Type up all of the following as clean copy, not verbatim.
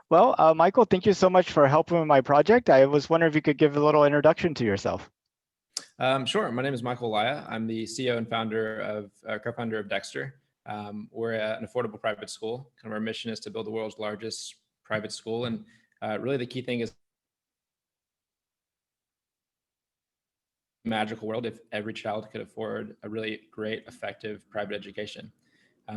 Well, Michael, thank you so much for helping with my project. I was wondering if you could give a little introduction to yourself. Sure. My name is Michael Laya. I'm the CEO and co-founder of Dexter. We're an affordable private school. Kind of our mission is to build the world's largest private school. And really the key thing is magical world if every child could afford a really great, effective private education.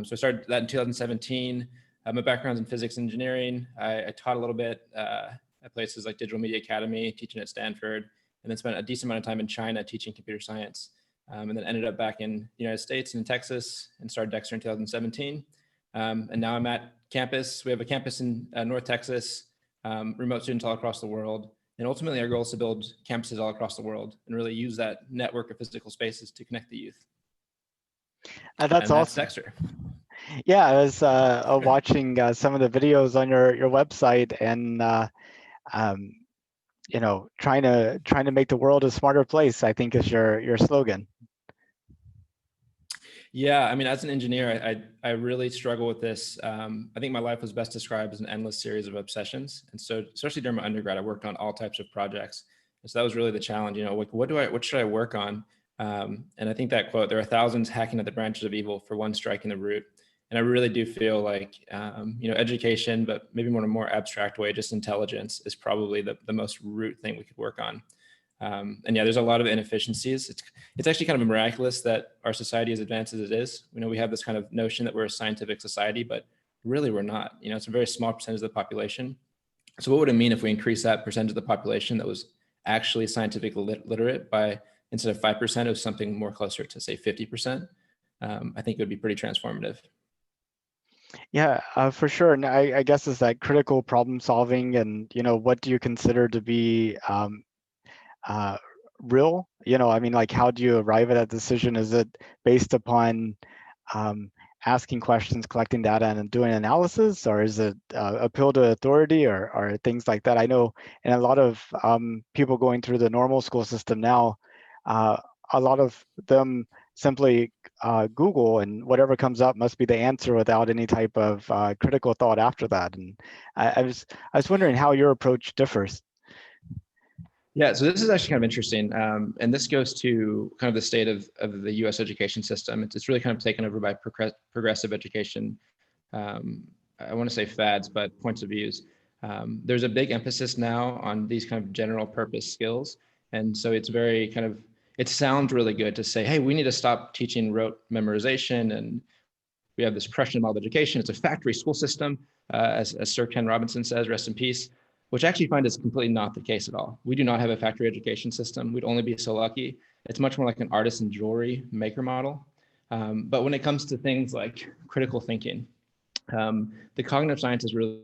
So I started that in 2017. My background's in physics engineering. I taught a little bit at places like Digital Media Academy, teaching at Stanford, and then spent a decent amount of time in China teaching computer science. And then ended up back in the United States in Texas and started Dexter in 2017. And now I'm at campus. We have a campus in North Texas, remote students all across the world. And ultimately our goal is to build campuses all across the world and really use that network of physical spaces to connect the youth. That's awesome. Dexter. Yeah, I was watching some of the videos on your website, and trying to make the world a smarter place, I think, is your slogan. Yeah, I mean, as an engineer, I really struggle with this. I think my life was best described as an endless series of obsessions. And so, especially during my undergrad, I worked on all types of projects. And so that was really the challenge. Like, what should I work on? And I think that quote, "There are thousands hacking at the branches of evil for one striking the root." And I really do feel like, education, but maybe more in a more abstract way, just intelligence is probably the most root thing we could work on. And yeah, there's a lot of inefficiencies. It's actually kind of miraculous that our society as advanced as it is. We have this kind of notion that we're a scientific society, but really we're not. It's a very small percentage of the population. So what would it mean if we increase that percentage of the population that was actually scientifically literate by, instead of 5%, it was something more closer to, say, 50%? I think it would be pretty transformative. Yeah, for sure. And I guess it's that critical problem solving, and what do you consider to be real? I mean, like, how do you arrive at that decision? Is it based upon asking questions, collecting data, and doing analysis, or is it appeal to authority, or things like that? I know, and a lot of people going through the normal school system now, a lot of them simply Google, and whatever comes up must be the answer without any type of critical thought after that. And I was wondering how your approach differs. Yeah, so this is actually kind of interesting. And this goes to kind of the state of the US education system. It's really kind of taken over by progressive education. I want to say fads, but points of views. There's a big emphasis now on these kind of general purpose skills. And so it's very kind of, it sounds really good to say, hey, we need to stop teaching rote memorization. And we have this Prussian model of education. It's a factory school system, as Sir Ken Robinson says, rest in peace, which I actually find is completely not the case at all. We do not have a factory education system. We'd only be so lucky. It's much more like an artisan jewelry maker model. But when it comes to things like critical thinking, the cognitive sciences really,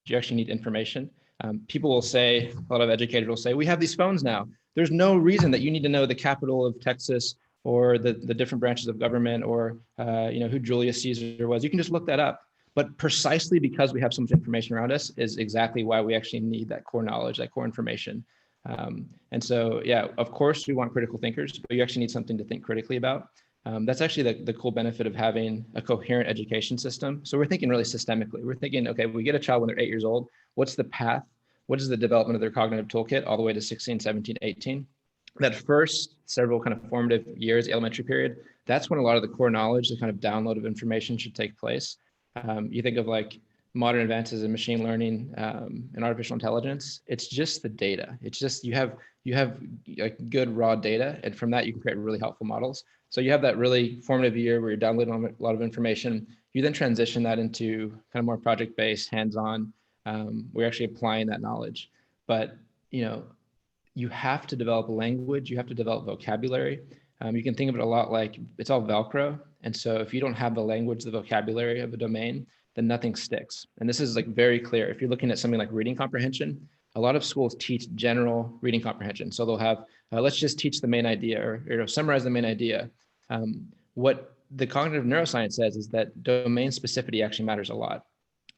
you actually need information. People will say, a lot of educators will say, we have these phones now. There's no reason that you need to know the capital of Texas or the different branches of government, or who Julius Caesar was. You can just look that up. But precisely because we have so much information around us is exactly why we actually need that core knowledge, that core information. And so, yeah, of course we want critical thinkers, but you actually need something to think critically about. That's actually the cool benefit of having a coherent education system. So we're thinking really systemically. We're thinking, okay, we get a child when they're 8 years old. What's the path? What is the development of their cognitive toolkit all the way to 16, 17, 18? That first several kind of formative years, elementary period, that's when a lot of the core knowledge, the kind of download of information should take place. You think of like modern advances in machine learning and artificial intelligence. It's just the data. It's just you have like good raw data, and from that you can create really helpful models. So you have that really formative year where you're downloading a lot of information. You then transition that into kind of more project-based, hands-on. We're actually applying that knowledge, but you have to develop a language. You have to develop vocabulary. You can think of it a lot like it's all Velcro. And so if you don't have the language, the vocabulary of a domain, then nothing sticks. And this is like very clear. If you're looking at something like reading comprehension, a lot of schools teach general reading comprehension. So they'll have, let's just teach the main idea, or summarize the main idea. What the cognitive neuroscience says is that domain specificity actually matters a lot.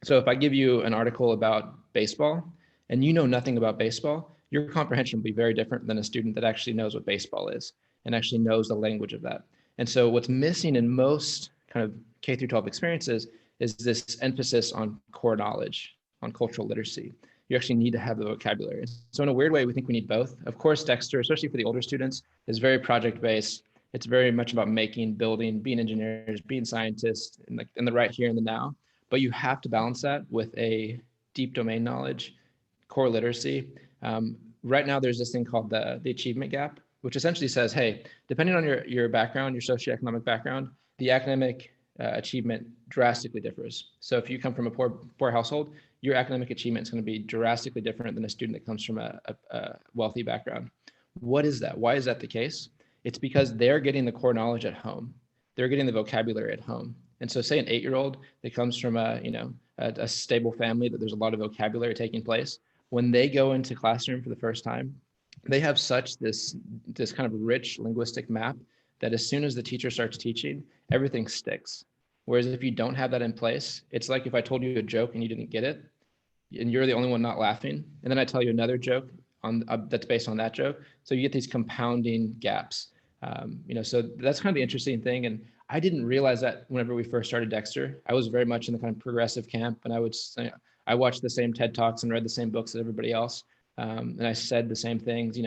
So if I give you an article about baseball and you know nothing about baseball, your comprehension will be very different than a student that actually knows what baseball is and actually knows the language of that. And so what's missing in most kind of K through 12 experiences is this emphasis on core knowledge, on cultural literacy. You actually need to have the vocabulary. So in a weird way, we think we need both. Of course, Dexter, especially for the older students, is very project-based. It's very much about making, building, being engineers, being scientists, in the right here and the now. But you have to balance that with a deep domain knowledge, core literacy. Right now, there's this thing called the achievement gap, which essentially says, hey, depending on your background, your socioeconomic background, the academic achievement drastically differs. So if you come from a poor household, your academic achievement is going to be drastically different than a student that comes from a wealthy background. What is that? Why is that the case? It's because they're getting the core knowledge at home. They're getting the vocabulary at home. And so say an 8-year-old that comes from a stable family, that there's a lot of vocabulary taking place, when they go into classroom for the first time, they have such this kind of rich linguistic map that as soon as the teacher starts teaching, everything sticks. Whereas if you don't have that in place, it's like if I told you a joke and you didn't get it, and you're the only one not laughing, and then I tell you another joke that's based on that joke. So you get these compounding gaps. So that's kind of the interesting thing. And I didn't realize that whenever we first started Dexter. I was very much in the kind of progressive camp, and I watched the same TED Talks and read the same books as everybody else. And I said the same things,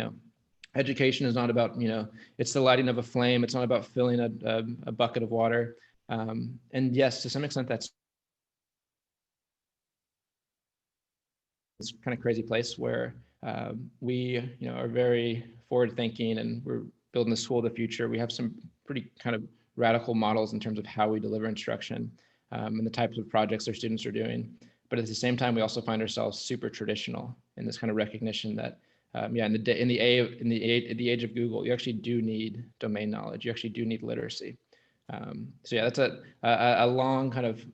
education is not about, it's the lighting of a flame. It's not about filling a bucket of water. And yes, to some extent, that's this kind of crazy place where we, are very forward thinking, and we're building the school of the future. We have some pretty kind of radical models in terms of how we deliver instruction and the types of projects our students are doing. But at the same time, we also find ourselves super traditional in this kind of recognition that, in the age of Google, you actually do need domain knowledge. You actually do need literacy. That's a long kind of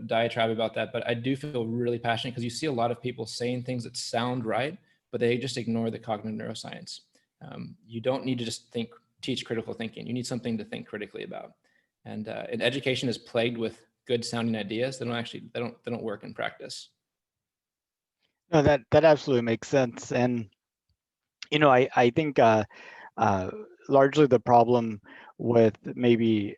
diatribe about that. But I do feel really passionate because you see a lot of people saying things that sound right, but they just ignore the cognitive neuroscience. You don't need to just teach critical thinking. You need something to think critically about. And education is plagued with good sounding ideas that don't work in practice. No, that absolutely makes sense. And I think largely the problem with maybe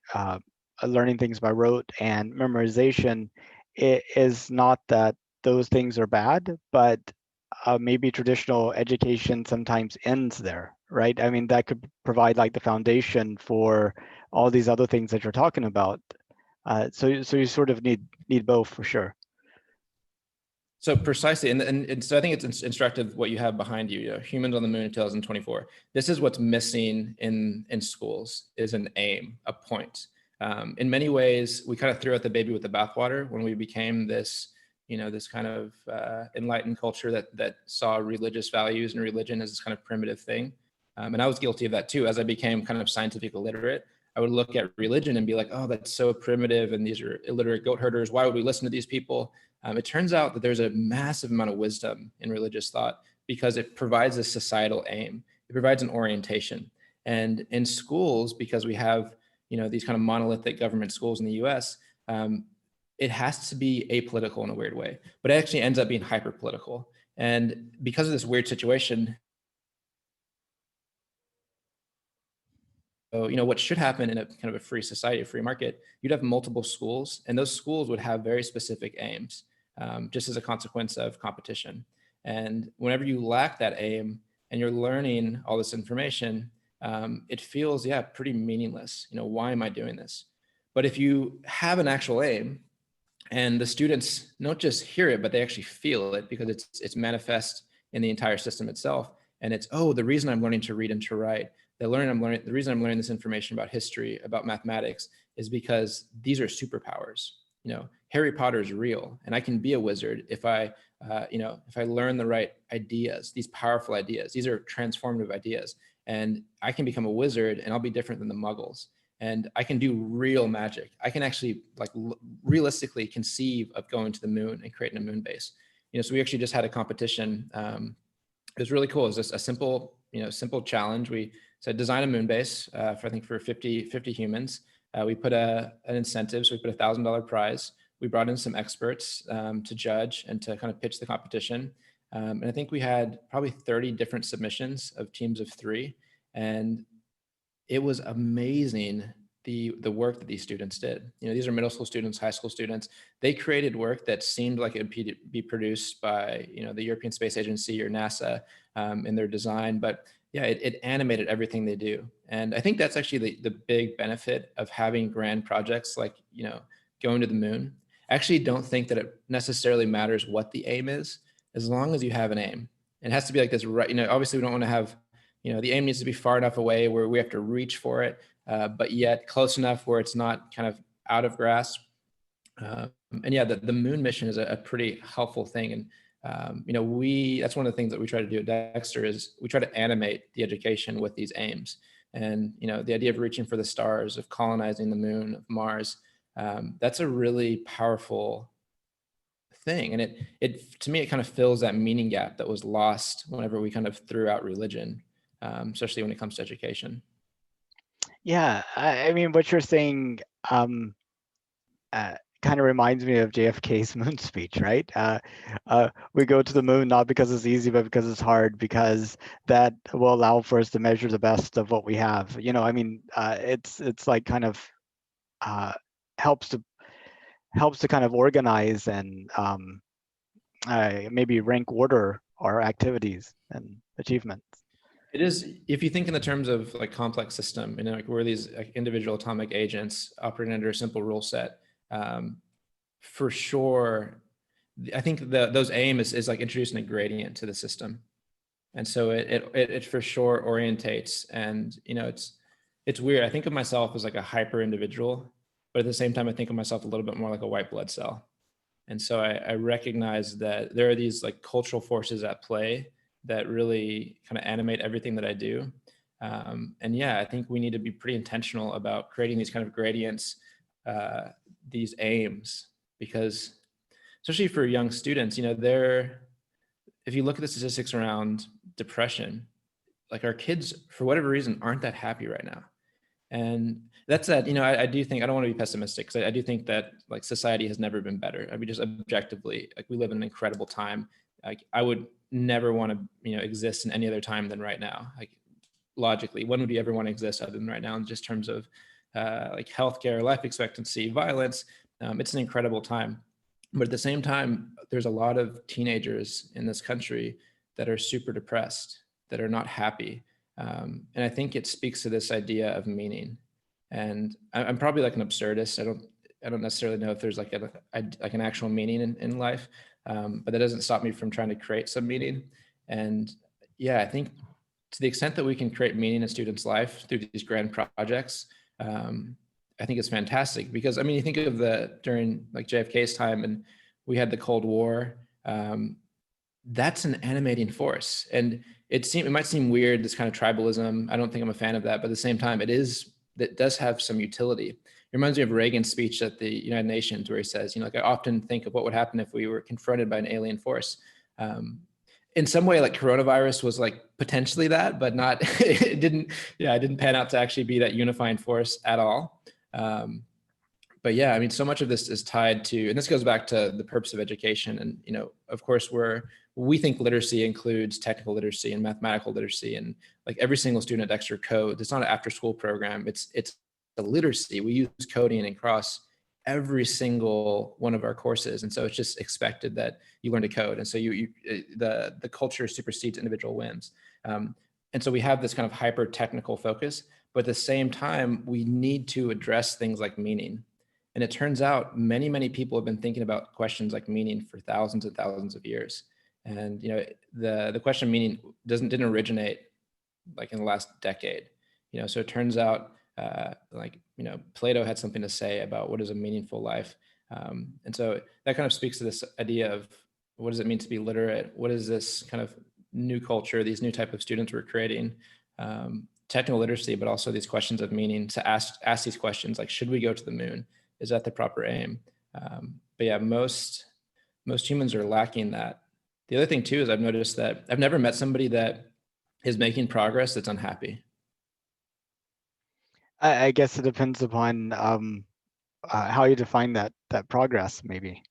learning things by rote and memorization is not that those things are bad, but maybe traditional education sometimes ends there, right? I mean, that could provide like the foundation for all these other things that you're talking about. So you sort of need both for sure. So precisely, and so I think it's instructive what you have behind you. Humans on the Moon in 2024. This is what's missing in schools is an aim, a point. In many ways, we kind of threw out the baby with the bathwater when we became this, this kind of enlightened culture that saw religious values and religion as this kind of primitive thing. And I was guilty of that too. As I became kind of scientific illiterate, I would look at religion and be like, oh, that's so primitive, and these are illiterate goat herders. Why would we listen to these people? It turns out that there's a massive amount of wisdom in religious thought because it provides a societal aim. It provides an orientation. And in schools, because we have, these kind of monolithic government schools in the US, it has to be apolitical in a weird way, but it actually ends up being hyper political. And because of this weird situation, so, what should happen in a kind of a free society, a free market, you'd have multiple schools, and those schools would have very specific aims, just as a consequence of competition. And whenever you lack that aim and you're learning all this information, it feels, pretty meaningless. Why am I doing this? But if you have an actual aim, and the students not just hear it, but they actually feel it because it's manifest in the entire system itself. And it's, the reason I'm learning to read and to write, the reason I'm learning this information about history, about mathematics, is because these are superpowers. Harry Potter is real, and I can be a wizard if I learn the right ideas, these powerful ideas. These are transformative ideas, and I can become a wizard, and I'll be different than the Muggles. And I can do real magic. I can actually realistically conceive of going to the moon and creating a moon base. So we actually just had a competition. It was really cool. It was just a simple challenge. We said design a moon base for 50 humans. We put an incentive, so we put $1,000 prize. We brought in some experts to judge and to kind of pitch the competition. And I think we had probably 30 different submissions of teams of 3. And it was amazing the work that these students did. These are middle school students, high school students. They created work that seemed like it would be produced by the European Space Agency or NASA in their design, but yeah, it animated everything they do. And I think that's actually the big benefit of having grand projects like going to the moon. I actually don't think that it necessarily matters what the aim is, as long as you have an aim. It has to be like this, right? Obviously we don't want to have, the aim needs to be far enough away where we have to reach for it, but yet close enough where it's not kind of out of grasp. And yeah, the moon mission is a pretty helpful thing. And that's one of the things that we try to do at Dexter is we try to animate the education with these aims. And the idea of reaching for the stars, of colonizing the moon, of Mars, that's a really powerful thing. And it to me, it kind of fills that meaning gap that was lost whenever we kind of threw out religion, especially when it comes to education. Yeah, I mean, what you're saying kind of reminds me of JFK's moon speech, right? We go to the moon not because it's easy, but because it's hard, because that will allow for us to measure the best of what we have. I mean, it's like kind of helps to kind of organize and maybe rank order our activities and achievements. It is, if you think in the terms of like complex system, like we're these like individual atomic agents operating under a simple rule set. For sure, I think those aim is like introducing a gradient to the system, and so it for sure orientates. And it's weird. I think of myself as like a hyper individual, but at the same time, I think of myself a little bit more like a white blood cell. And so I recognize that there are these like cultural forces at play that really kind of animate everything that I do. And yeah, I think we need to be pretty intentional about creating these kind of gradients, these aims, because especially for young students, if you look at the statistics around depression, like our kids, for whatever reason, aren't that happy right now. And that's that, I do think, I don't want to be pessimistic, because I do think that like society has never been better. I mean, just objectively, like we live in an incredible time. Like I would never want to, exist in any other time than right now. Like logically, when would you ever want to exist other than right now in just terms of like healthcare, life expectancy, violence? It's an incredible time. But at the same time, there's a lot of teenagers in this country that are super depressed, that are not happy. And I think it speaks to this idea of meaning. And I'm probably like an absurdist. I don't necessarily know if there's like an actual meaning in life, but that doesn't stop me from trying to create some meaning. And yeah, I think to the extent that we can create meaning in students' life through these grand projects, I think it's fantastic. Because I mean, you think of during like JFK's time, and we had the Cold War. That's an animating force, and it might seem weird, this kind of tribalism. I don't think I'm a fan of that, but at the same time, that does have some utility. It reminds me of Reagan's speech at the United Nations, where he says, like I often think of what would happen if we were confronted by an alien force. In some way, like coronavirus was like potentially that, but not. It didn't pan out to actually be that unifying force at all. But yeah, I mean, so much of this is tied to, and this goes back to the purpose of education. And of course, we think literacy includes technical literacy and mathematical literacy, and like every single student at Dexter codes. It's not an after-school program. It's a literacy. We use coding across every single one of our courses, and so it's just expected that you learn to code. And so the culture supersedes individual whims. And so we have this kind of hyper technical focus, but at the same time, we need to address things like meaning. And it turns out many people have been thinking about questions like meaning for thousands and thousands of years. And the question of meaning didn't originate like in the last decade. So it turns out Plato had something to say about what is a meaningful life. And so that kind of speaks to this idea of what does it mean to be literate? What is this kind of new culture, these new type of students we're creating? Technical literacy, but also these questions of meaning, to ask these questions like, should we go to the moon? Is that the proper aim? But yeah, most humans are lacking that. The other thing too is I've noticed that I've never met somebody that is making progress that's unhappy. I guess it depends upon how you define that progress, maybe.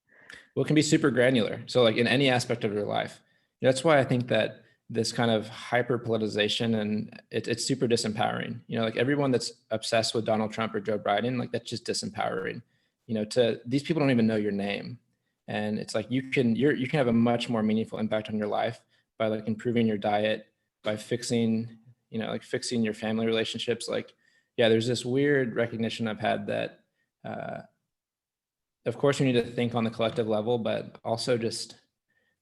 Well, it can be super granular. So like in any aspect of your life. That's why I think that this kind of hyper politicization, and it's super disempowering. You know, like everyone that's obsessed with Donald Trump or Joe Biden, like that's just disempowering. You know, to these people don't even know your name, and it's like you can have a much more meaningful impact on your life by like improving your diet, by fixing, you know, like fixing your family relationships. Like, yeah, there's this weird recognition I've had that, of course, we need to think on the collective level, but also just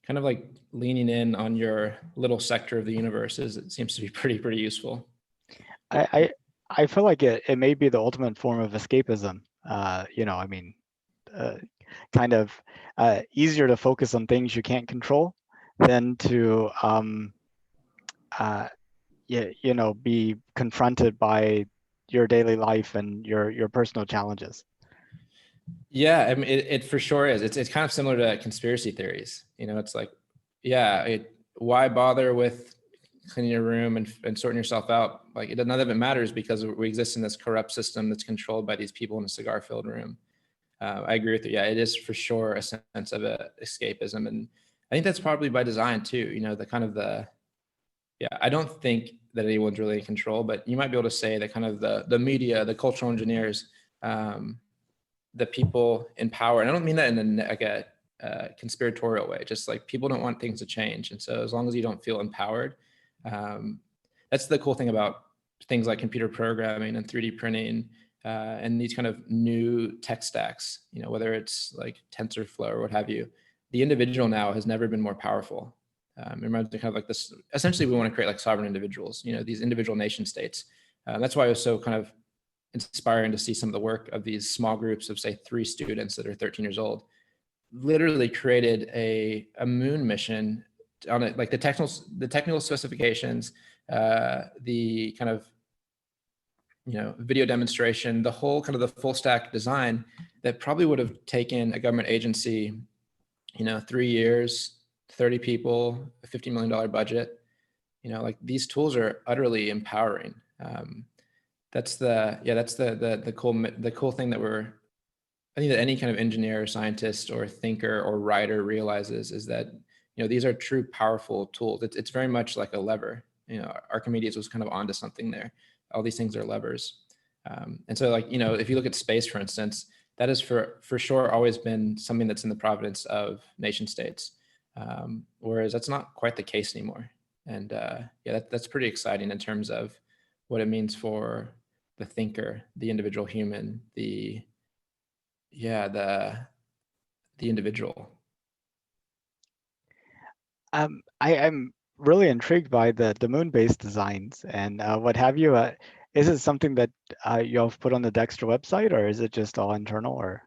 kind of like leaning in on your little sector of the universe it seems to be pretty useful. I feel like it may be the ultimate form of escapism. You know, I mean, kind of easier to focus on things you can't control than to you know, be confronted by your daily life and your personal challenges. Yeah, I mean, it for sure is. It's kind of similar to conspiracy theories. You know, it's like, yeah, why bother with cleaning your room and sorting yourself out? Like, none of it matters because we exist in this corrupt system that's controlled by these people in a cigar-filled room. I agree with you. Yeah, it is for sure a sense of escapism, and I think that's probably by design too. You know, the kind of yeah. I don't think that anyone's really in control, but you might be able to say that kind of the media, the cultural engineers. The people in power, and I don't mean that in a conspiratorial way, just like people don't want things to change. And so as long as you don't feel empowered, that's the cool thing about things like computer programming and 3D printing, and these kind of new tech stacks, you know, whether it's like TensorFlow or what have you, the individual now has never been more powerful. It reminds me kind of like this, essentially we want to create like sovereign individuals, you know, these individual nation states. That's why I was so kind of inspiring to see some of the work of these small groups of say 3 students that are 13 years old, literally created a moon mission on it, like the technical specifications, the kind of, you know, video demonstration, the whole kind of the full stack design that probably would have taken a government agency, you know, 3 years, 30 people, a $50 million budget. You know, like these tools are utterly empowering. That's the cool thing that I think that any kind of engineer or scientist or thinker or writer realizes is that, you know, these are true powerful tools. It's very much like a lever. You know, Archimedes was kind of onto something there. All these things are levers. And so like, you know, if you look at space, for instance, that is for sure always been something that's in the providence of nation states. Whereas that's not quite the case anymore. And yeah, that's pretty exciting in terms of what it means for the thinker, the individual human, the individual. I'm really intrigued by the moon-based designs and what have you. Is it something that you have put on the Dexter website, or is it just all internal? Or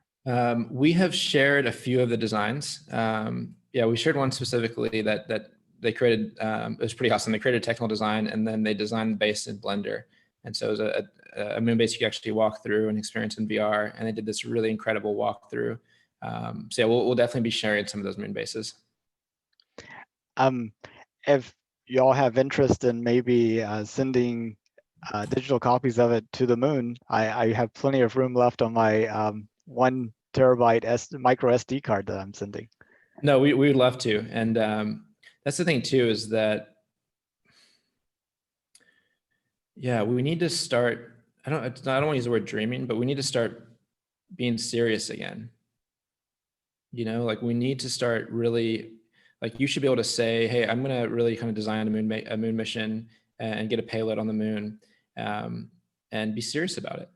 We have shared a few of the designs. Yeah, we shared one specifically that they created. It was pretty awesome. They created a technical design, and then they designed based in Blender. And so it was a moon base you could actually walk through and experience in VR. And they did this really incredible walkthrough. So yeah, we'll definitely be sharing some of those moon bases. if y'all have interest in maybe sending digital copies of it to the moon, I have plenty of room left on my 1 terabyte micro SD card that I'm sending. No, we would love to. And that's the thing too, is that, yeah, we need to start, I don't want to use the word dreaming, but we need to start being serious again. You know, like we need to start really, like you should be able to say, hey, I'm going to really kind of design a moon mission and get a payload on the moon, and be serious about it.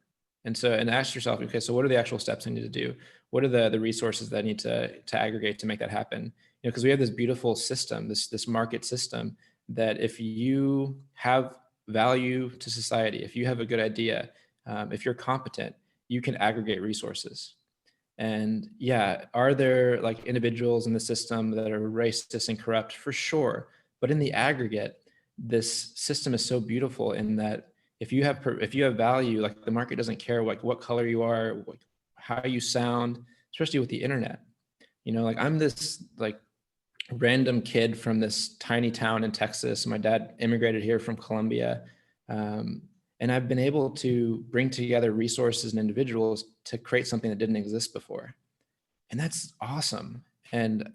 And so, and ask yourself, okay, so what are the actual steps I need to do? What are the resources that I need to aggregate to make that happen? You know, because we have this beautiful system, this market system, that if you have value to society, if you have a good idea, if you're competent, you can aggregate resources. And yeah, are there like individuals in the system that are racist and corrupt? For sure. But in the aggregate, this system is so beautiful in that if you have value, like the market doesn't care like what color you are, how you sound, especially with the internet. You know, like I'm this like random kid from this tiny town in Texas. My dad immigrated here from Colombia. And I've been able to bring together resources and individuals to create something that didn't exist before. And that's awesome. And,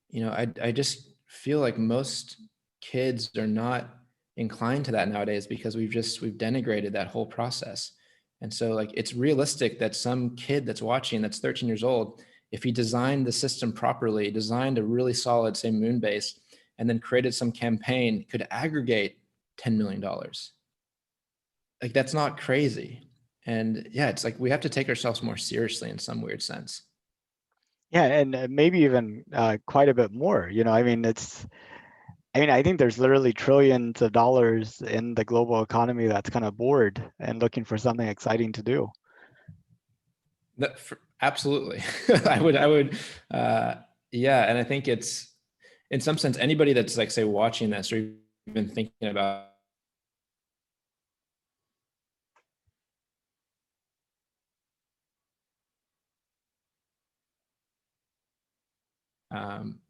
you know, I just feel like most kids are not inclined to that nowadays because we've denigrated that whole process. And so like, it's realistic that some kid that's watching, that's 13 years old, if he designed the system properly, designed a really solid, say, moon base, and then created some campaign, could aggregate $10 million. Like, that's not crazy. And yeah, it's like, we have to take ourselves more seriously in some weird sense. Yeah, and maybe even quite a bit more. I mean, I think there's literally trillions of dollars in the global economy that's kind of bored and looking for something exciting to do. Absolutely. I would, yeah. And I think it's, in some sense, anybody that's like, say, watching this or even thinking about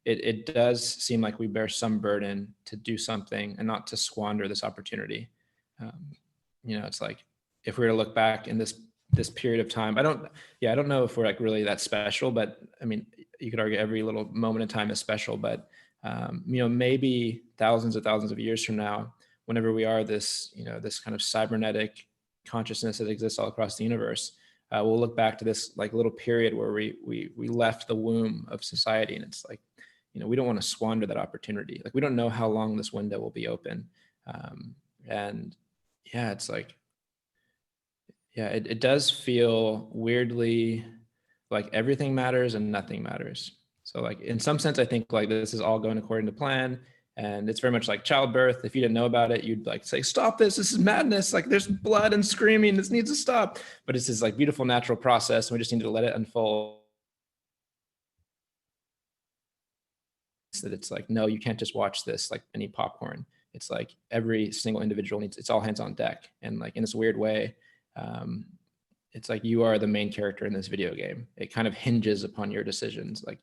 it does seem like we bear some burden to do something and not to squander this opportunity. It's like, if we were to look back in this period of time, I don't know if we're like really that special, but I mean, you could argue every little moment in time is special, but maybe thousands of years from now, whenever we are this kind of cybernetic consciousness that exists all across the universe, we'll look back to this like little period where we left the womb of society, and it's like, we don't want to squander that opportunity. Like, we don't know how long this window will be open, and yeah, it's like, yeah, it does feel weirdly like everything matters and nothing matters. So like, in some sense, I think like this is all going according to plan. And it's very much like childbirth. If you didn't know about it, you'd like say, stop this is madness. Like, there's blood and screaming, this needs to stop. But it's this like beautiful natural process, and we just need to let it unfold. So that it's like, no, you can't just watch this like any popcorn. It's like every single individual it's all hands on deck. And like, in this weird way, it's like you are the main character in this video game. It kind of hinges upon your decisions. Like,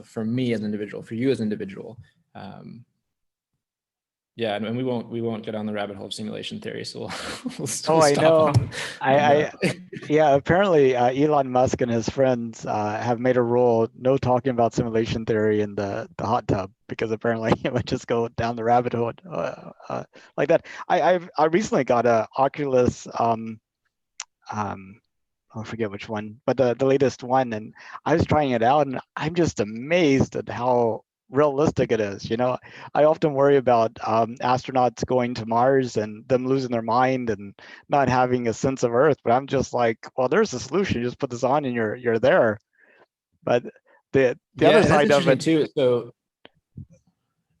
for me as an individual, for you as an individual. Yeah, and we won't get on the rabbit hole of simulation theory, so we'll Oh, I know. on Yeah, apparently Elon Musk and his friends have made a rule, no talking about simulation theory in the hot tub, because apparently it would just go down the rabbit hole like that. I recently got a Oculus, I forget which one, but the latest one, and I was trying it out, and I'm just amazed at how realistic it is. I often worry about astronauts going to Mars and them losing their mind and not having a sense of Earth, but I'm just like, well, there's a solution. You just put this on and you're there. But the other side of it too. So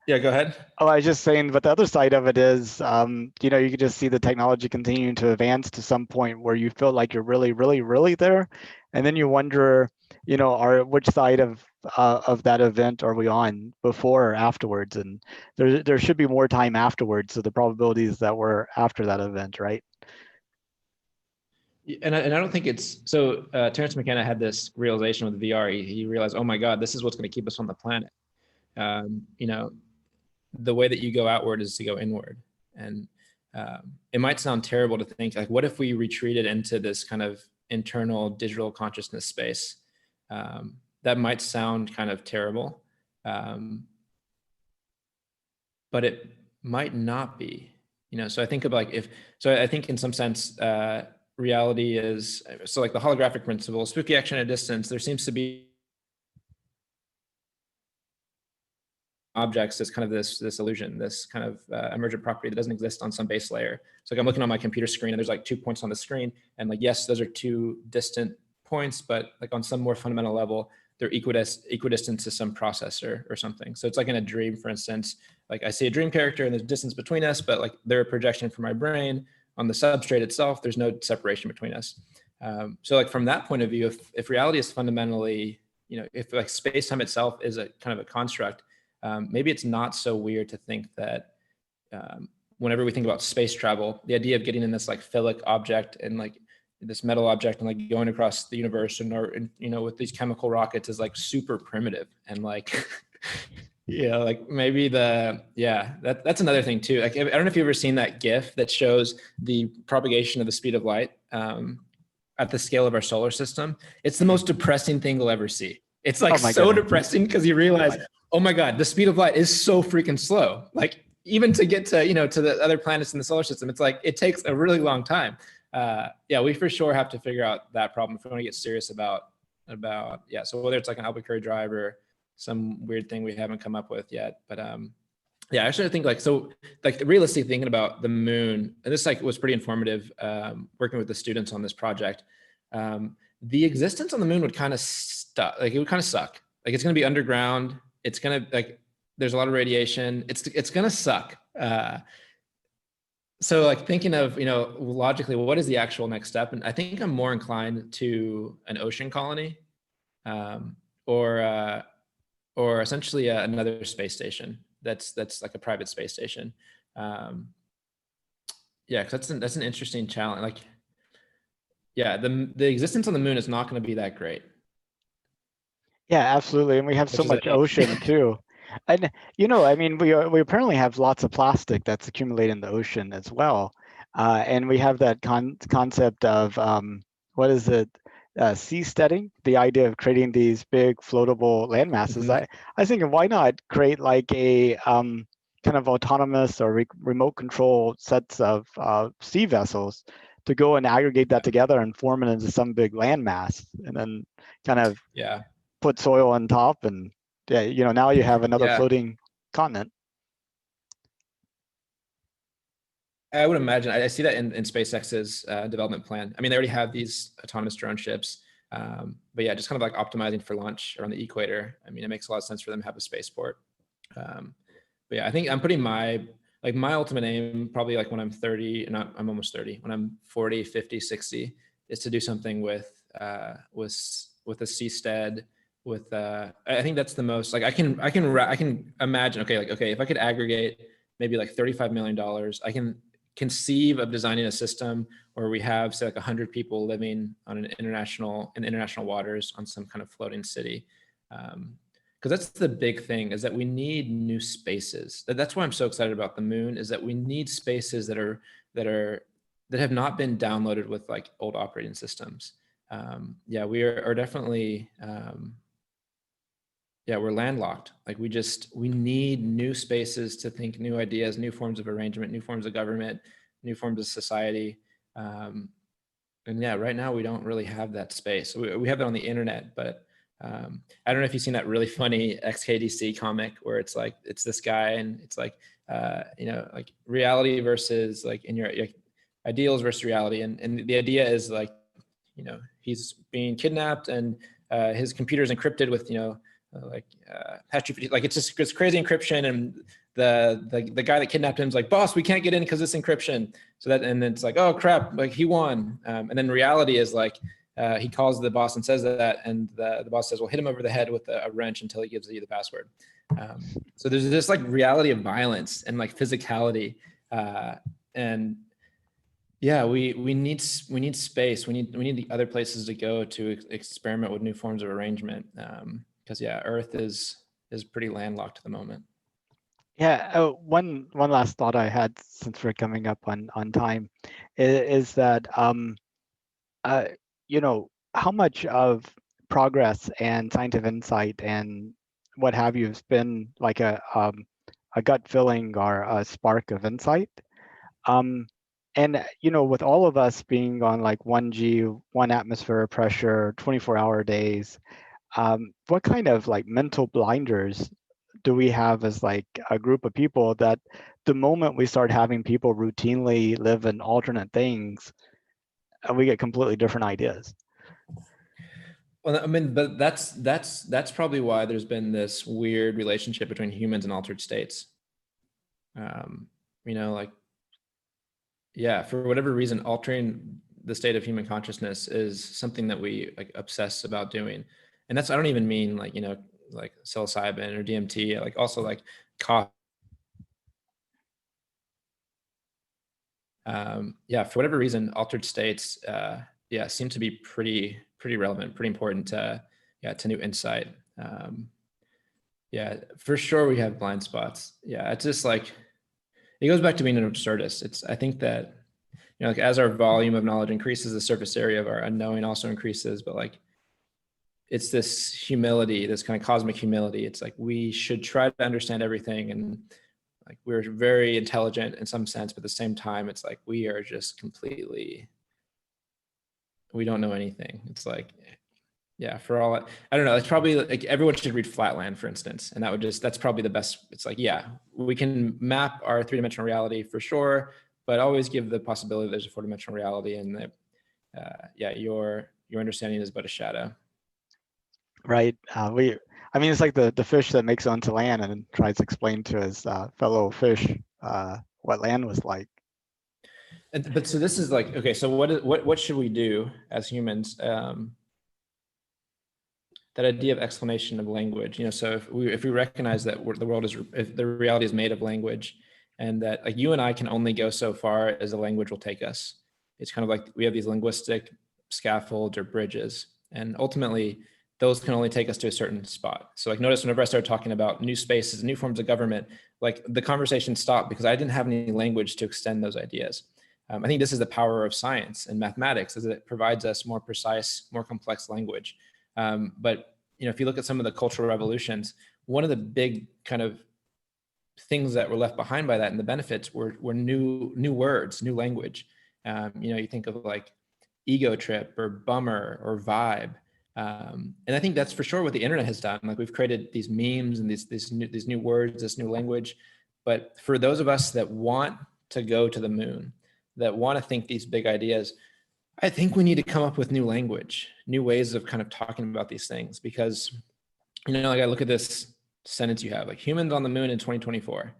yeah, go ahead. Oh, I was just saying, but the other side of it is, you can just see the technology continuing to advance to some point where you feel like you're really, really, really there, and then you wonder, which side of that event are we on, before or afterwards? And there should be more time afterwards, so the probabilities that we're after that event, right? And I don't think it's so. Terrence McKenna had this realization with VR. He realized, oh my God, this is what's going to keep us on the planet. The way that you go outward is to go inward. And it might sound terrible to think like, what if we retreated into this kind of internal digital consciousness space? That might sound kind of terrible, but it might not be. So I think of like, I think in some sense, reality is, so like the holographic principle, spooky action at a distance, there seems to be objects as kind of this illusion, this kind of emergent property that doesn't exist on some base layer. So like, I'm looking on my computer screen and there's like 2 points on the screen, and like, yes, those are 2 distant points, but like on some more fundamental level, they're equidistant to some processor or something. So it's like in a dream, for instance, like I see a dream character and there's distance between us, but like they're a projection from my brain on the substrate itself. There's no separation between us. So like, from that point of view, if reality is fundamentally, if like space-time itself is a kind of a construct, maybe it's not so weird to think that whenever we think about space travel, the idea of getting in this like philic object and like this metal object and like going across the universe and with these chemical rockets is like super primitive, and like like maybe that's another thing too. Like, I don't know if you've ever seen that GIF that shows the propagation of the speed of light at the scale of our solar system. It's the most depressing thing you'll ever see. It's like so depressing, because you realize, oh my God, the speed of light is so freaking slow. Like, even to get to, to the other planets in the solar system, it's like, it takes a really long time. Yeah, we for sure have to figure out that problem if we want to get serious about, yeah. So whether it's like an Albuquerque drive or some weird thing we haven't come up with yet, but yeah, actually, I think like, so like realistically thinking about the moon, and this like was pretty informative, working with the students on this project. The existence on the moon would kind of it would kind of suck. Like it's going to be underground. It's going to like, there's a lot of radiation. It's going to suck. So like thinking of, logically, what is the actual next step? And I think I'm more inclined to an ocean colony, or essentially another space station. That's like a private space station. Yeah, because that's an interesting challenge. Like, yeah, the existence on the moon is not going to be that great. Yeah, absolutely. And we have so Which is much ocean too. And I mean, we apparently have lots of plastic that's accumulated in the ocean as well. And we have that concept of what is it? Seasteading, the idea of creating these big floatable land masses. Mhm. I was thinking, why not create like a kind of autonomous or remote control sets of sea vessels to go and aggregate that together and form it into some big land mass, and then kind of Yeah. put soil on top, and yeah, now you have another Yeah. floating continent. I would imagine, I see that in SpaceX's development plan. I mean, they already have these autonomous drone ships, but yeah, just kind of like optimizing for launch around the equator. I mean, it makes a lot of sense for them to have a spaceport. But yeah, I think I'm putting my ultimate aim, probably like when I'm 30, and I'm almost 30, when I'm 40, 50, 60, is to do something with a seastead, with I think that's the most, like I can imagine, okay, if I could aggregate maybe like $35 million, I can conceive of designing a system where we have, say, like 100 people living on in international waters on some kind of floating city. Because that's the big thing, is that we need new spaces. That's why I'm so excited about the moon, is that we need spaces that have not been downloaded with like old operating systems. Yeah, we are definitely, yeah, we're landlocked. Like we need new spaces to think new ideas, new forms of arrangement, new forms of government, new forms of society. And yeah, right now we don't really have that space. We have it on the internet, but I don't know if you've seen that really funny XKDC comic where it's like, it's this guy and it's like, like reality versus like in your ideals versus reality. And the idea is like, he's being kidnapped and his computer is encrypted with, like it's just this crazy encryption, and the guy that kidnapped him is like, boss, we can't get in because it's encryption. So that, and then it's like, oh crap, like he won. And then reality is like, he calls the boss and says that, and the boss says, well, hit him over the head with a wrench until he gives you the password. So there's this like reality of violence and like physicality, and yeah, we need space. We need the other places to go to experiment with new forms of arrangement. Because yeah, Earth is pretty landlocked at the moment. Yeah. One last thought I had, since we're coming up on time, is that uh, how much of progress and scientific insight and what have you has been like a gut feeling or a spark of insight. And with all of us being on like 1G, 1 atmosphere of pressure, 24-hour days, what kind of like mental blinders do we have as like a group of people, that the moment we start having people routinely live in alternate things, we get completely different ideas? Well, I mean, but that's probably why there's been this weird relationship between humans and altered states. Like, yeah, for whatever reason, altering the state of human consciousness is something that we like obsess about doing. And that's, I don't even mean like, like psilocybin or DMT, like also like coffee. Yeah, for whatever reason, altered states, yeah, seem to be pretty relevant, pretty important to new insight. Yeah, for sure we have blind spots. Yeah, it's just like, it goes back to being an absurdist. I think that, like as our volume of knowledge increases, the surface area of our unknowing also increases, but like, it's this humility, this kind of cosmic humility. It's like, we should try to understand everything, and Like we're very intelligent in some sense, but at the same time, it's like we are just completely, we don't know anything. It's like, yeah, for all, I don't know, it's probably like everyone should read Flatland, for instance. And that would just, that's probably the best. It's like, yeah, we can map our three-dimensional reality for sure, but always give the possibility there's a four-dimensional reality, and that, yeah, your understanding is but a shadow. Right. I mean, it's like the fish that makes it onto land and tries to explain to his fellow fish what land was like. But so this is like, okay, so what should we do as humans? That idea of explanation of language, you know, so if we recognize that the world is, if the reality is made of language, and that like you and I can only go so far as the language will take us. It's kind of like we have these linguistic scaffolds or bridges, and ultimately those can only take us to a certain spot. So like notice whenever I started talking about new spaces, new forms of government, like the conversation stopped because I didn't have any language to extend those ideas. I think this is the power of science and mathematics, is that it provides us more precise, more complex language. But you know, if you look at some of the cultural revolutions, one of the big kind of things that were left behind by that and the benefits were new words, new language. You know, you think of like ego trip or bummer or vibe. And I think that's for sure what the internet has done. Like we've created these memes and these new words, this new language. But for those of us that want to go to the moon, that want to think these big ideas, I think we need to come up with new language, new ways of kind of talking about these things, because, you know, like I look at this sentence you have, like humans on the moon in 2024.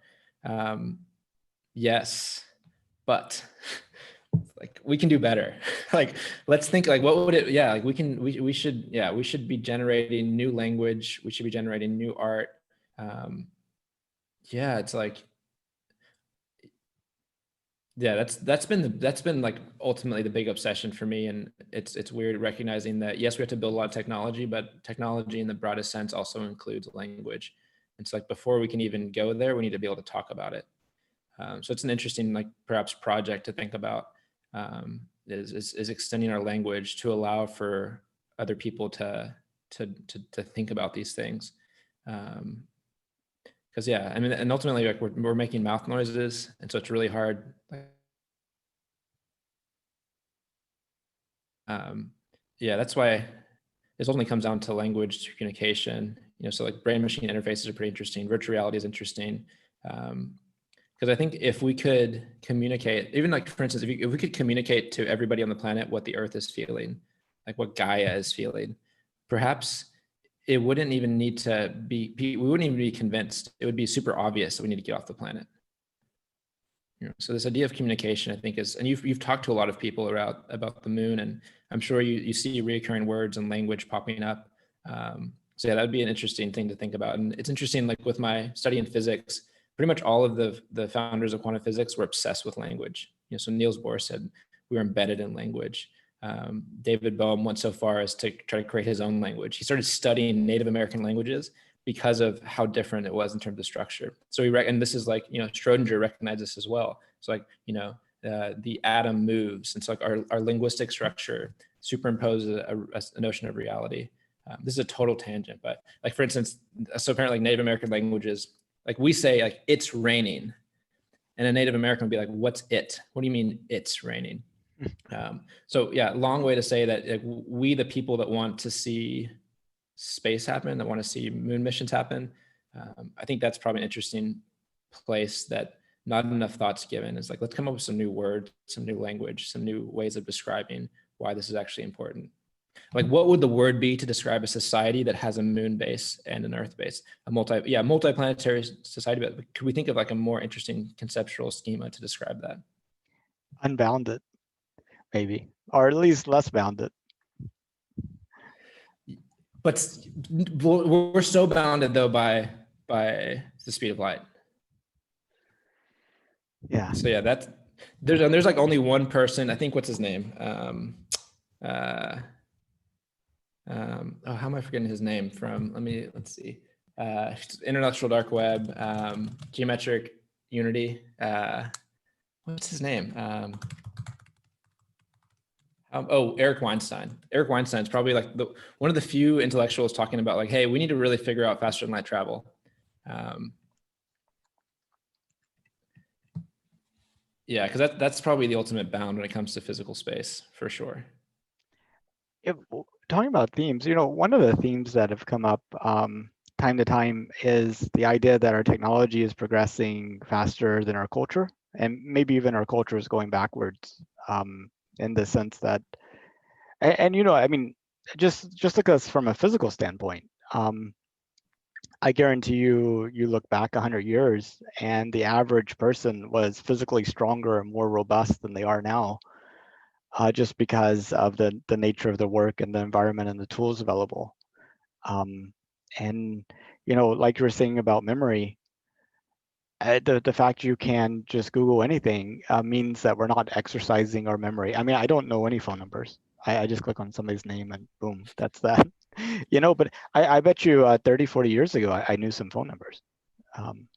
Yes, but like we can do better. Like, let's think like, what would it, yeah, like we should be generating new language. We should be generating new art. Yeah, it's like, yeah, that's been like ultimately the big obsession for me. And it's weird recognizing that, yes, we have to build a lot of technology, but technology in the broadest sense also includes language. It's like, before we can even go there, we need to be able to talk about it. So it's an interesting, like perhaps project to think about, is extending our language to allow for other people to think about these things. Because yeah, I mean, and ultimately, like we're making mouth noises, and so it's really hard. Yeah, that's why this ultimately comes down to language to communication. You know, so like brain-machine interfaces are pretty interesting. Virtual reality is interesting, because I think if we could communicate, even like for instance, if we could communicate to everybody on the planet what the Earth is feeling, like what Gaia is feeling, perhaps it wouldn't even need to be, we wouldn't even be convinced. It would be super obvious that we need to get off the planet. You know, so this idea of communication, I think, is, and you've talked to a lot of people about the moon, and I'm sure you see recurring words and language popping up. So yeah, that would be an interesting thing to think about. And it's interesting, like with my study in physics, pretty much all of the founders of quantum physics were obsessed with language. You know, so Niels Bohr said we were embedded in language. David Bohm went so far as to try to create his own language. He started studying Native American languages because of how different it was in terms of structure. So and this is like, you know, Schrodinger recognized this as well. So like, you know, the atom moves. And so like our linguistic structure superimposes a notion of reality. This is a total tangent, but like, for instance, so apparently like Native American languages, like we say like, it's raining. And a Native American would be like, what's it? What do you mean it's raining? So yeah, long way to say that like, we, the people that want to see space happen, that want to see moon missions happen, I think that's probably an interesting place that not enough thought's given. Is like, let's come up with some new words, some new language, some new ways of describing why this is actually important. Like, what would the word be to describe a society that has a moon base and an Earth base? Multiplanetary society. But could we think of like a more interesting conceptual schema to describe that? Unbounded, maybe, or at least less bounded. But we're so bounded though by the speed of light. Yeah. So yeah, there's like only one person. I think, what's his name? Oh, how am I forgetting his name from? Let's see. Intellectual dark web, geometric unity. What's his name? Eric Weinstein. Eric Weinstein is probably like one of the few intellectuals talking about like, hey, we need to really figure out faster than light travel. Yeah, because that's probably the ultimate bound when it comes to physical space, for sure. Talking about themes, one of the themes that have come up time to time is the idea that our technology is progressing faster than our culture, and maybe even our culture is going backwards, in the sense that, I mean, just look at us from a physical standpoint. I guarantee you look back 100 years, and the average person was physically stronger and more robust than they are now, just because of the nature of the work and the environment and the tools available. And like you were saying about memory, the fact you can just Google anything means that we're not exercising our memory. I mean, I don't know any phone numbers. I just click on somebody's name and boom, that's that. But I bet you 30, 40 years ago, I knew some phone numbers, um,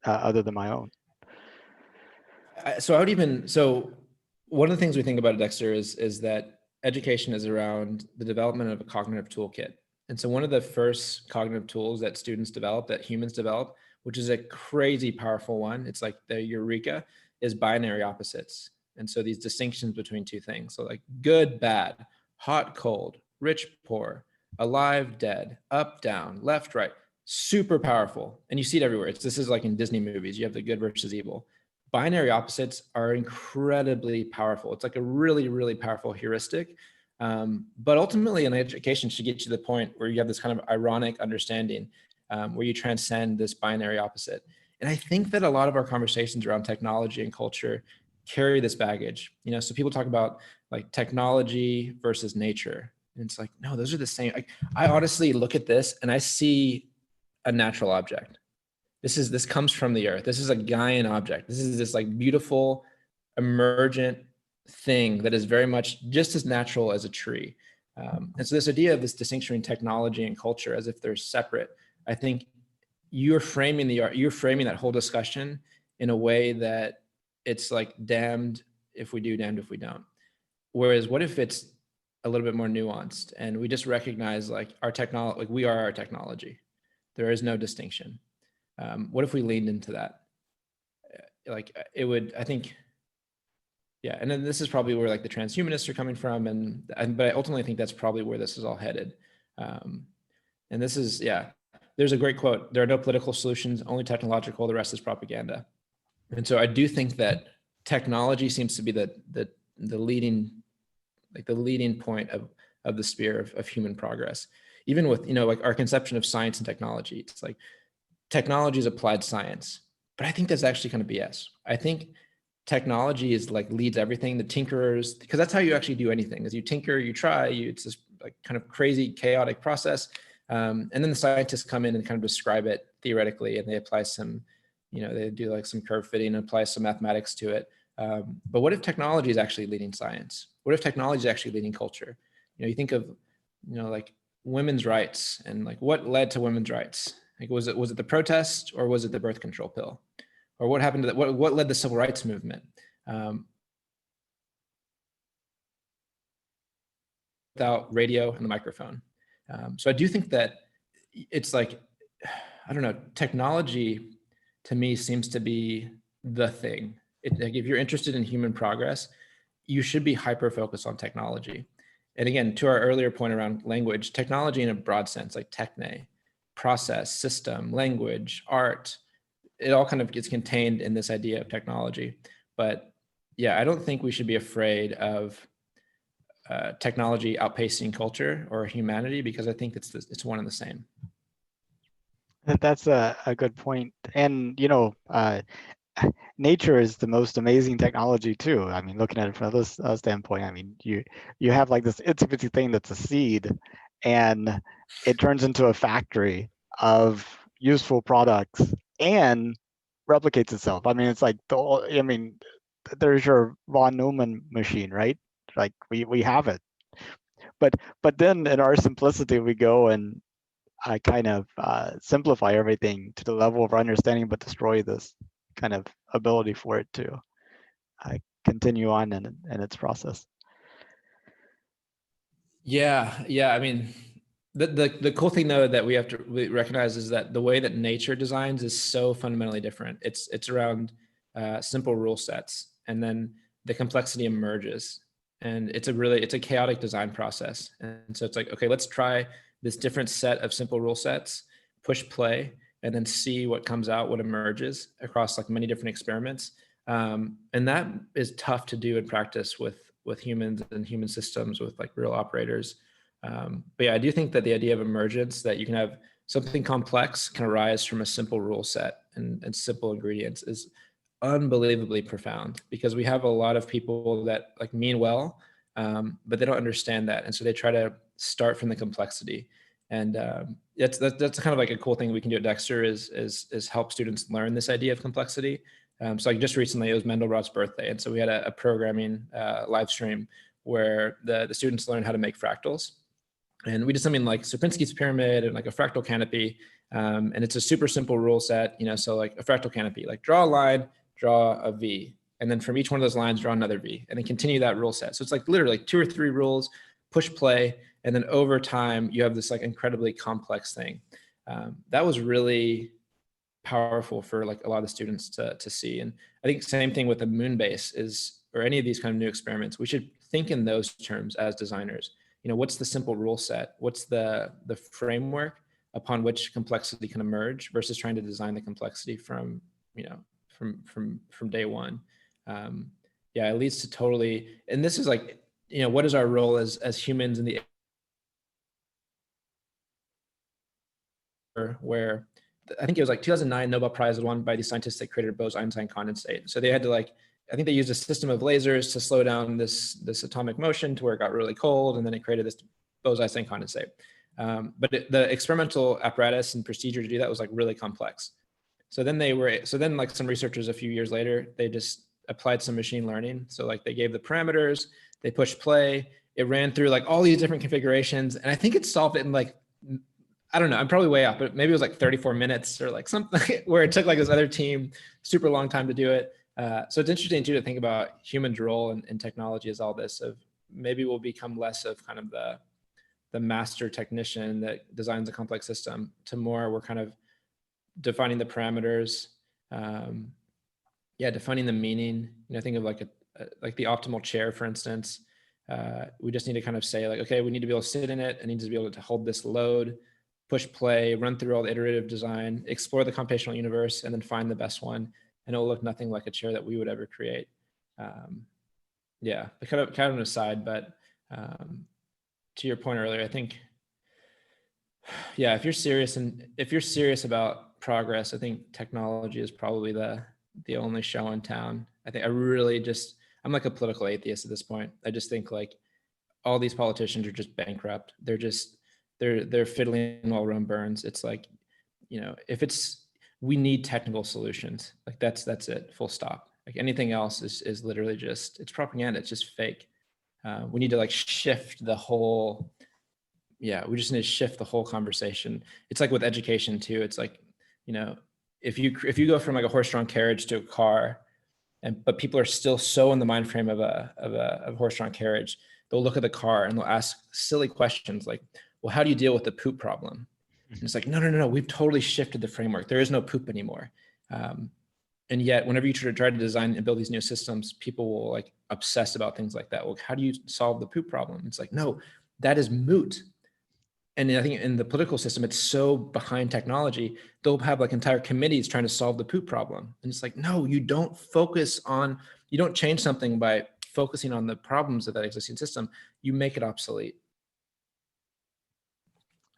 other than my own. So one of the things we think about at Dexter is that education is around the development of a cognitive toolkit. And so one of the first cognitive tools that students develop, that humans develop, which is a crazy powerful one, it's like the eureka, is binary opposites. And so these distinctions between two things, so like good, bad, hot, cold, rich, poor, alive, dead, up, down, left, right, super powerful. And you see it everywhere. This is like in Disney movies, you have the good versus evil. Binary opposites are incredibly powerful. It's like a really, really powerful heuristic. But ultimately, an education should get you to the point where you have this kind of ironic understanding, where you transcend this binary opposite. And I think that a lot of our conversations around technology and culture carry this baggage. So people talk about like technology versus nature, and it's like, no, those are the same. Like, I honestly look at this and I see a natural object. This comes from the earth. This is a Gaian object. This is this like beautiful emergent thing that is very much just as natural as a tree. And so this idea of this distinction between technology and culture as if they're separate, I think you're framing that whole discussion in a way that it's like damned if we do, damned if we don't. Whereas what if it's a little bit more nuanced and we just recognize like our technology, like we are our technology. There is no distinction. What if we leaned into that? Like it would, I think, yeah. And then this is probably where like the transhumanists are coming from, but I ultimately think that's probably where this is all headed. And this is, yeah. There's a great quote: "There are no political solutions, only technological. The rest is propaganda." And so I do think that technology seems to be the leading, like the leading point of the spear of human progress. Even with like our conception of science and technology, it's like technology is applied science, but I think that's actually kind of BS. I think technology is like leads everything. The tinkerers, because that's how you actually do anything. As you tinker, you try. It's this like kind of crazy, chaotic process, and then the scientists come in and kind of describe it theoretically, and they apply some, they do like some curve fitting and apply some mathematics to it. But what if technology is actually leading science? What if technology is actually leading culture? You think of, like women's rights and like what led to women's rights. Like, was it the protest or was it the birth control pill? Or what happened to that? What led the civil rights movement? Without radio and the microphone. So I do think that it's like, I don't know, technology to me seems to be the thing. Like if you're interested in human progress, you should be hyper-focused on technology. And again, to our earlier point around language, technology in a broad sense, like techne, process, system, language, art, it all kind of gets contained in this idea of technology. But yeah, I don't think we should be afraid of technology outpacing culture or humanity, because I think it's one and the same. That's a good point. And nature is the most amazing technology too. I mean, looking at it from this standpoint, I mean, you have like this itsy bitsy thing that's a seed, and it turns into a factory of useful products and replicates itself. I mean, it's like there's your von Neumann machine, right? Like we have it, but then in our simplicity, we go and I kind of simplify everything to the level of our understanding, but destroy this kind of ability for it to continue on in its process. Yeah. I mean, the cool thing though that we have to recognize is that the way that nature designs is so fundamentally different. It's around simple rule sets, and then the complexity emerges. And it's a chaotic design process. And so it's like, okay, let's try this different set of simple rule sets, push play, and then see what comes out, what emerges across like many different experiments. And that is tough to do in practice with humans and human systems with like real operators. But yeah, I do think that the idea of emergence, that you can have something complex can arise from a simple rule set and simple ingredients, is unbelievably profound, because we have a lot of people that like mean well, but they don't understand that. And so they try to start from the complexity. And that's kind of like a cool thing we can do at Dexter is help students learn this idea of complexity. So like just recently, it was Mendelbrot's birthday. And so we had a programming live stream where the students learned how to make fractals. And we did something like Sierpinski's pyramid and like a fractal canopy. And it's a super simple rule set, so like a fractal canopy, like draw a line, draw a V, and then from each one of those lines, draw another V, and then continue that rule set. So it's like literally like 2 or 3 rules, push play, and then over time, you have this like incredibly complex thing. That was really powerful for like a lot of the students to see. And I think same thing with the moon base or any of these kind of new experiments, we should think in those terms as designers. What's the simple rule set? What's the framework upon which complexity can emerge, versus trying to design the complexity from day one. Yeah, it leads to totally, and this is like, what is our role as humans in the where I think it was like 2009 Nobel Prize was won by the scientists that created Bose-Einstein condensate. So they had to I think they used a system of lasers to slow down this atomic motion to where it got really cold, and then it created this Bose-Einstein condensate. But the experimental apparatus and procedure to do that was like really complex. So then like some researchers a few years later, they just applied some machine learning. So like they gave the parameters, they pushed play, it ran through like all these different configurations. And I think it solved it in like, I don't know, I'm probably way off, but maybe it was like 34 minutes or like something where it took like this other team super long time to do it. So it's interesting too to think about humans' role in technology as all this, of maybe we'll become less of kind of the master technician that designs a complex system, to more we're kind of defining the parameters, defining the meaning. Think of like the optimal chair, for instance. We just need to kind of say like, okay, we need to be able to sit in it. It needs to be able to hold this load, push play, run through all the iterative design, explore the computational universe, and then find the best one. And it will look nothing like a chair that we would ever create. Kind of an aside, but to your point earlier, I think, if you're serious about progress, I think technology is probably the only show in town. I think I'm like a political atheist at this point. I just think like all these politicians are just bankrupt. They're fiddling while Rome burns. It's like, we need technical solutions. Like that's it, full stop. Like anything else is literally it's propaganda. It's just fake. We need to like shift the whole, we just need to shift the whole conversation. It's like with education too. It's like, if you go from like a horse-drawn carriage to a car, but people are still so in the mind frame of a horse-drawn carriage, they'll look at the car and they'll ask silly questions like, well, how do you deal with the poop problem? And it's like, no, we've totally shifted the framework. There is no poop anymore. And yet, whenever you try to design and build these new systems, people will like obsess about things like that. Well, how do you solve the poop problem? It's like, no, that is moot. And I think in the political system, it's so behind technology, they'll have like entire committees trying to solve the poop problem. And it's like, no, you don't change something by focusing on the problems of that existing system. You make it obsolete.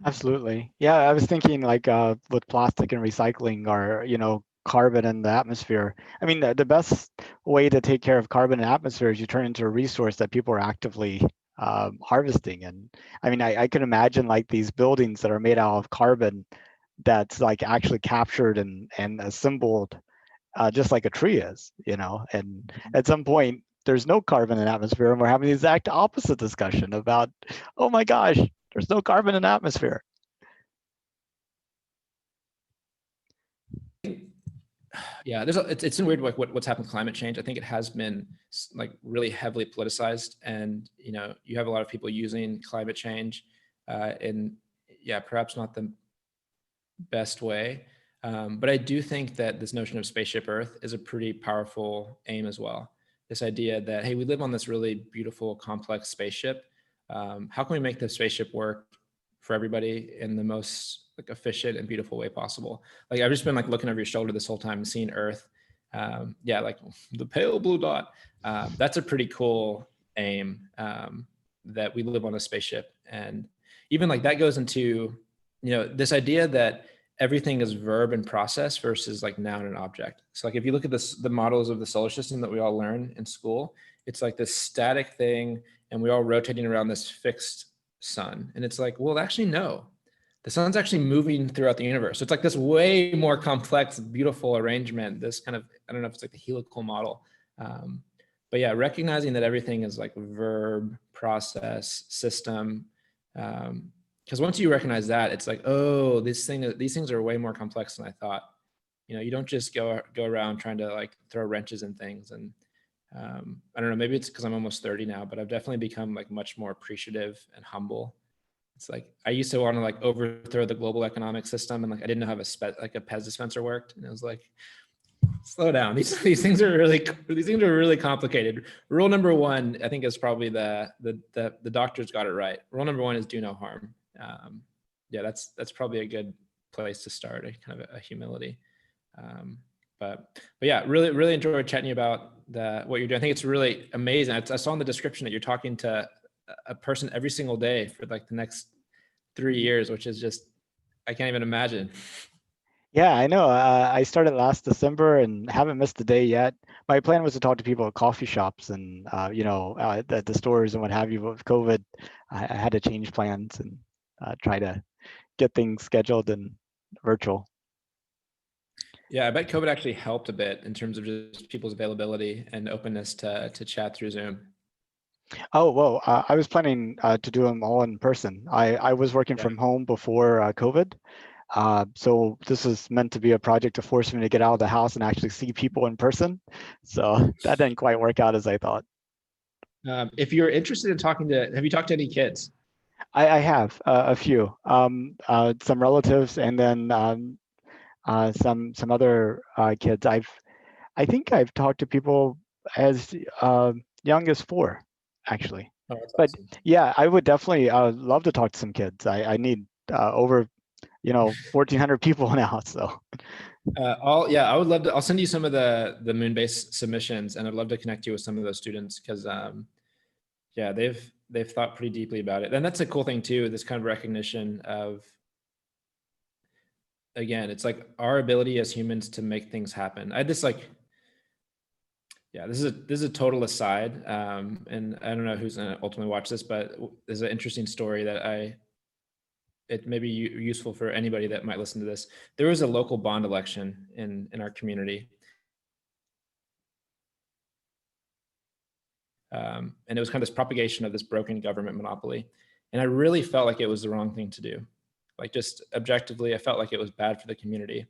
Absolutely. Yeah, I was thinking like with plastic and recycling, or carbon in the atmosphere. I mean, the best way to take care of carbon in the atmosphere is you turn it into a resource that people are actively harvesting. And I mean, I can imagine like these buildings that are made out of carbon that's like actually captured and assembled just like a tree is, and at some point there's no carbon in the atmosphere and we're having the exact opposite discussion about, oh my gosh, there's no carbon in the atmosphere. Yeah, it's weird like what's happened with climate change. I think it has been like really heavily politicized, and you have a lot of people using climate change in perhaps not the best way. But I do think that this notion of spaceship Earth is a pretty powerful aim as well. This idea that, hey, we live on this really beautiful, complex spaceship. How can we make the spaceship work for everybody in the most like efficient and beautiful way possible? Like I've just been like looking over your shoulder this whole time and seeing Earth. Yeah, like the pale blue dot. That's a pretty cool aim, that we live on a spaceship. And even like that goes into, this idea that everything is verb and process versus like noun and object. So like if you look at this, the models of the solar system that we all learn in school, it's like this static thing and we're all rotating around this fixed sun. And it's like, well, actually, no. The sun's actually moving throughout the universe. So it's like this way more complex, beautiful arrangement. This kind of, I don't know if it's like the helical model. But yeah, recognizing that everything is like verb, process, system. Because once you recognize that, it's like, oh, these things are way more complex than I thought. You don't just go around trying to like throw wrenches in things. And I don't know, maybe it's because I'm almost 30 now, but I've definitely become like much more appreciative and humble. It's like I used to want to like overthrow the global economic system, and like I didn't know how like a Pez dispenser worked, and it was like, slow down. These things are really complicated. Rule number one, I think, is probably the doctors got it right. Rule number one is do no harm. Yeah, that's probably a good place to start. A kind of a humility. But yeah, really enjoyed chatting about what you're doing. I think it's really amazing. I saw in the description that you're talking to a person every single day for like the next 3 years, which is just, I can't even imagine. Yeah, I know. I started last December and haven't missed a day yet. My plan was to talk to people at coffee shops and at the stores and what have you. But with COVID, I had to change plans and try to get things scheduled and virtual. Yeah, I bet COVID actually helped a bit in terms of just people's availability and openness to chat through Zoom. Oh, well, I was planning to do them all in person. I was working Yeah. from home before COVID. So this is meant to be a project to force me to get out of the house and actually see people in person. So that didn't quite work out as I thought. If you're interested in have you talked to any kids? I have a few, some relatives, and then some other kids. I think I've talked to people as young as 4, actually. Oh, that's But awesome. yeah, I would definitely love to talk to some kids. I need over 1,400 people now. So I would love to. I'll send you some of the Moonbase submissions, and I'd love to connect you with some of those students because, yeah, they've thought pretty deeply about it, and that's a cool thing too. This kind of recognition of, again, it's like our ability as humans to make things happen. I had this like, yeah, this is a total aside, and I don't know who's gonna ultimately watch this, but there's an interesting story that it may be useful for anybody that might listen to this. There was a local bond election in our community. And it was kind of this propagation of this broken government monopoly. And I really felt like it was the wrong thing to do. Like just objectively, I felt like it was bad for the community.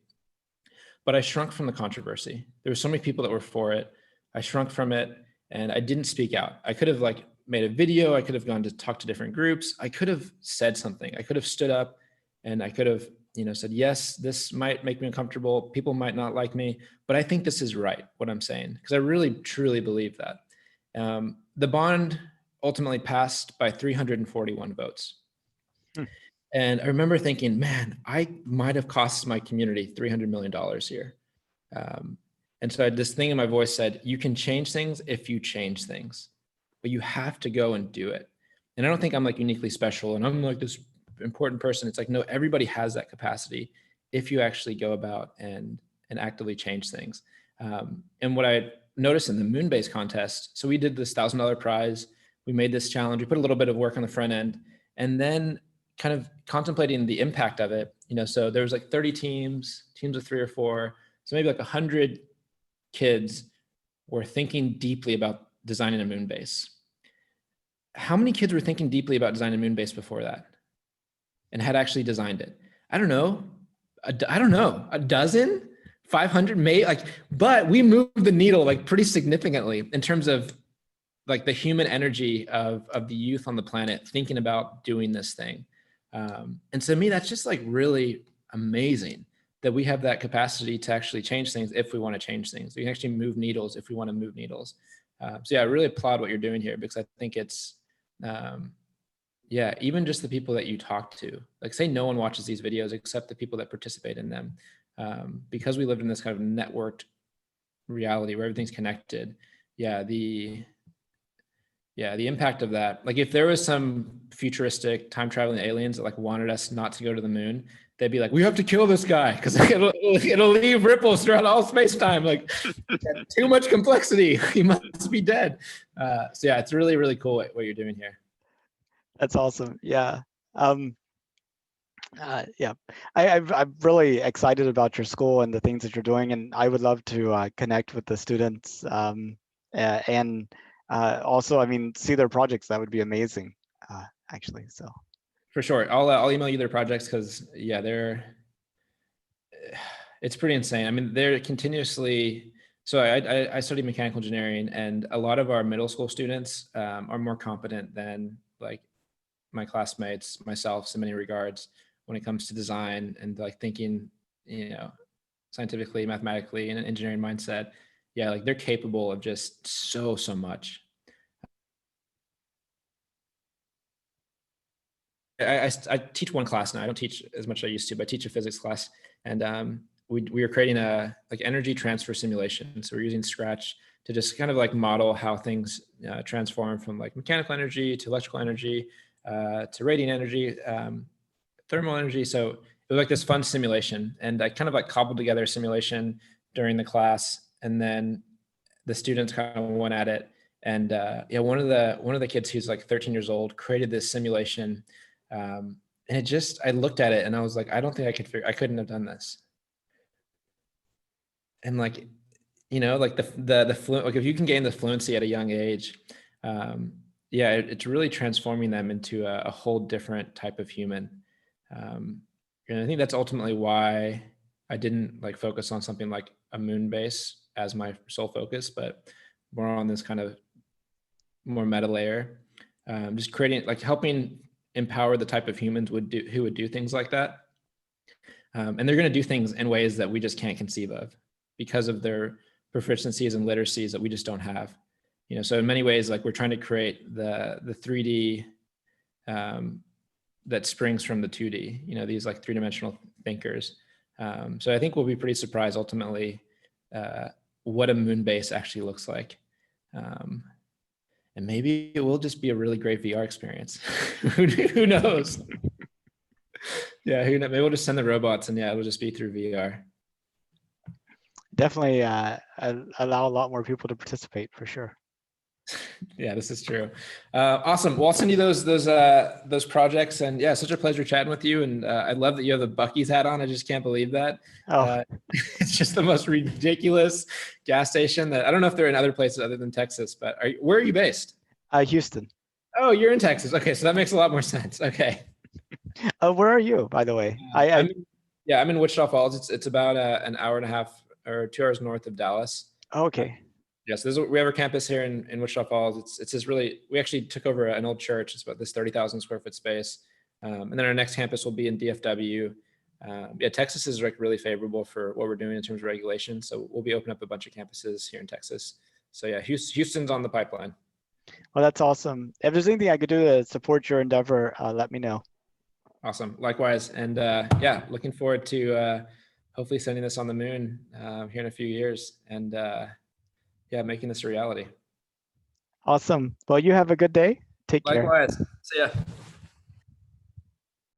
But I shrunk from the controversy. There were so many people that were for it. I shrunk from it and I didn't speak out. I could have like made a video. I could have gone to talk to different groups. I could have said something. I could have stood up and I could have, said, yes, this might make me uncomfortable. People might not like me, but I think this is right, what I'm saying, because I really, truly believe that. The bond ultimately passed by 341 votes. Hmm. And I remember thinking, man, I might have cost my community $300 million here. And so I had this thing in my voice said, you can change things if you change things, but you have to go and do it. And I don't think I'm like uniquely special and I'm like this important person. It's like, no, everybody has that capacity if you actually go about and actively change things. And what I noticed in the Moonbase contest, so we did this $1,000 prize. We made this challenge. We put a little bit of work on the front end, and then kind of contemplating the impact of it. So there was like 30 teams of 3 or 4, so maybe like 100 kids were thinking deeply about designing a moon base. How many kids were thinking deeply about designing a moon base before that and had actually designed it? I don't know. A dozen? 500 maybe, but we moved the needle like pretty significantly in terms of like the human energy of the youth on the planet thinking about doing this thing. And so to me, that's just like really amazing that we have that capacity to actually change things if we want to change things. We can actually move needles if we want to move needles. So yeah, I really applaud what you're doing here, because I think it's, yeah, even just the people that you talk to, like say no one watches these videos except the people that participate in them. Because we live in this kind of networked reality where everything's connected. Yeah, the impact of that. Like if there was some futuristic time traveling aliens that like wanted us not to go to the moon, they'd be like, we have to kill this guy because it'll leave ripples throughout all space time. Like too much complexity. He must be dead. So yeah, it's really, really cool what you're doing here. That's awesome. Yeah. Yeah, I'm really excited about your school and the things that you're doing, and I would love to connect with the students and also, I mean, see their projects. That would be amazing, actually. So for sure, I'll email you their projects because yeah, it's pretty insane. I mean, they're continuously. So I studied mechanical engineering, and a lot of our middle school students are more competent than like my classmates, myself, in many regards, when it comes to design and like thinking, you know, scientifically, mathematically, in an engineering mindset. Yeah, like they're capable of just so much. I teach one class now. I don't teach as much as I used to, but I teach a physics class, and we are creating a like energy transfer simulation. So we're using Scratch to just kind of like model how things transform from like mechanical energy to electrical energy to radiant energy, thermal energy. So it was like this fun simulation, and I kind of like cobbled together a simulation during the class, and then the students kind of went at it. And yeah, one of the kids who's like 13 years old created this simulation, and it just, I looked at it and I was like, I don't think I couldn't have done this. And like, you know, like like if you can gain the fluency at a young age, yeah, it's really transforming them into a whole different type of human. And I think that's ultimately why I didn't like focus on something like a moon base as my sole focus, but more on this kind of more meta layer, just creating, like helping empower the type of humans who would do things like that. And they're going to do things in ways that we just can't conceive of because of their proficiencies and literacies that we just don't have. You know, so in many ways, like we're trying to create the 3D that springs from the 2D, you know, these like three-dimensional thinkers. So I think we'll be pretty surprised ultimately what a moon base actually looks like. And maybe it will just be a really great VR experience. Who knows? Yeah, maybe we'll just send the robots and yeah, it'll just be through VR. definitely allow a lot more people to participate for sure. Yeah, this is true. Awesome. Well, I'll send you those projects, and yeah, such a pleasure chatting with you. And I love that you have the Buc-ee's hat on. I just can't believe that. Oh, It's just the most ridiculous gas station that I don't know if they're in other places other than Texas, but where are you based? Houston. Oh, you're in Texas. Okay, so that makes a lot more sense. Okay. Where are you, by the way? I'm in Wichita Falls. It's about an hour and a half or 2 hours north of Dallas. Okay. Yes, we have a campus here in Wichita Falls. It's this really, we actually took over an old church. It's about this 30,000 square foot space. And then our next campus will be in DFW. Yeah, Texas is like really favorable for what we're doing in terms of regulation. So we'll be opening up a bunch of campuses here in Texas. So yeah, Houston's on the pipeline. Well, that's awesome. If there's anything I could do to support your endeavor, let me know. Awesome. Likewise. And yeah, looking forward to hopefully sending this on the moon here in a few years. And yeah, making this a reality. Awesome. Well, you have a good day. Take care. Likewise. See ya.